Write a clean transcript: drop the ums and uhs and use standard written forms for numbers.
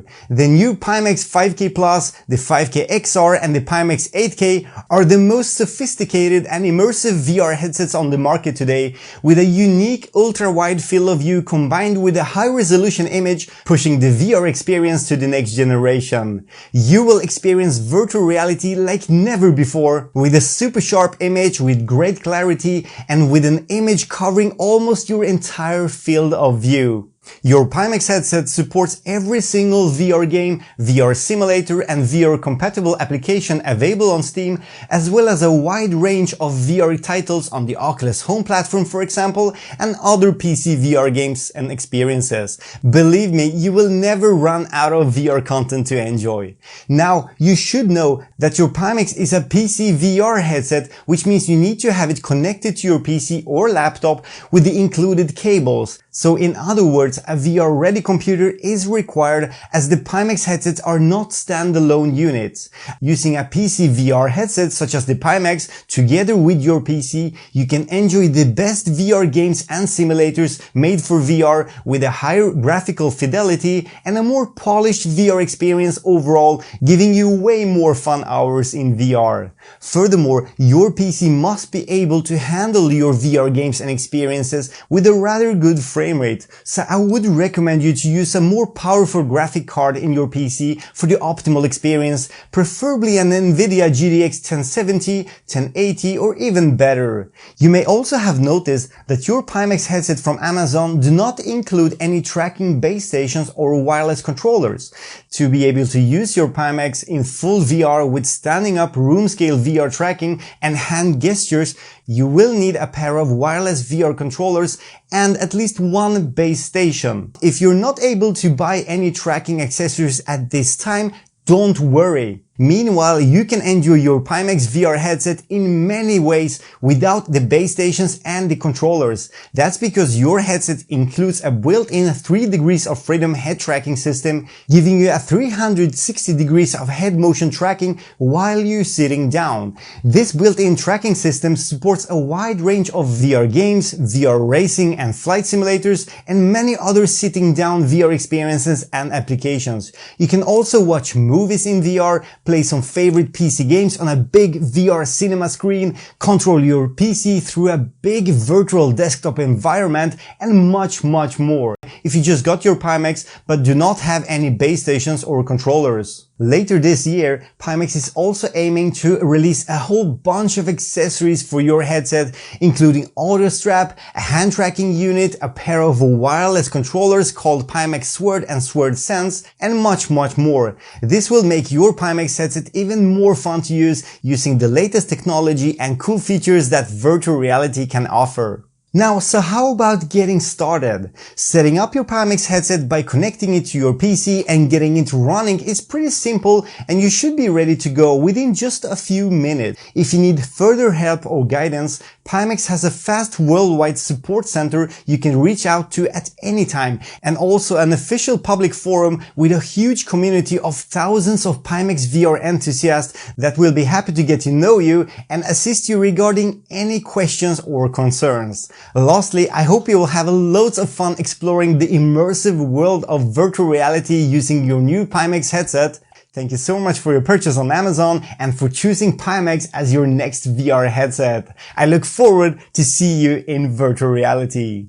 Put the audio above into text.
here. The new Pimax 5K Plus, the 5K XR and the Pimax 8K are the most sophisticated and immersive VR headsets on the market today, with a unique ultra-wide field of view combined with a high-resolution image, pushing the VR experience to the next generation. You will experience virtual reality like never before, with a super sharp image with great clarity and with an image covering almost your entire field of view. Your Pimax headset supports every single VR game, VR simulator and VR compatible application available on Steam, as well as a wide range of VR titles on the Oculus Home platform, for example, and other PC VR games and experiences. Believe me, you will never run out of VR content to enjoy. Now, you should know that your Pimax is a PC VR headset, which means you need to have it connected to your PC or laptop with the included cables. So in other words, a VR-ready computer is required, as the Pimax headsets are not standalone units. Using a PC VR headset such as the Pimax together with your PC, you can enjoy the best VR games and simulators made for VR with a higher graphical fidelity and a more polished VR experience overall, giving you way more fun hours in VR. Furthermore, your PC must be able to handle your VR games and experiences with a rather good frame rate, so I would recommend you to use a more powerful graphic card in your PC for the optimal experience, preferably an Nvidia GTX 1070, 1080 or even better. You may also have noticed that your Pimax headset from Amazon do not include any tracking base stations or wireless controllers. To be able to use your Pimax in full VR with standing up room scale VR tracking and hand gestures, you will need a pair of wireless VR controllers and at least one base station. If you're not able to buy any tracking accessories at this time, don't worry. Meanwhile, you can enjoy your Pimax VR headset in many ways without the base stations and the controllers. That's because your headset includes a built-in 3 degrees of freedom head tracking system, giving you a 360 degrees of head motion tracking while you're sitting down. This built-in tracking system supports a wide range of VR games, VR racing and flight simulators, and many other sitting down VR experiences and applications. You can also watch movies in VR, play some favorite PC games on a big VR cinema screen, control your PC through a big virtual desktop environment, and much more. If you just got your Pimax but do not have any base stations or controllers. Later this year, Pimax is also aiming to release a whole bunch of accessories for your headset, including audio strap, a hand tracking unit, a pair of wireless controllers called Pimax Sword and Sword Sense, and much more. This will make your Pimax headset even more fun to use, using the latest technology and cool features that virtual reality can offer. Now, so how about getting started? Setting up your Pimax headset by connecting it to your PC and getting it running is pretty simple, and you should be ready to go within just a few minutes. If you need further help or guidance, Pimax has a fast worldwide support center you can reach out to at any time, and also an official public forum with a huge community of thousands of Pimax VR enthusiasts that will be happy to get to know you and assist you regarding any questions or concerns. Lastly, I hope you will have loads of fun exploring the immersive world of virtual reality using your new Pimax headset. Thank you so much for your purchase on Amazon and for choosing Pimax as your next VR headset. I look forward to see you in virtual reality.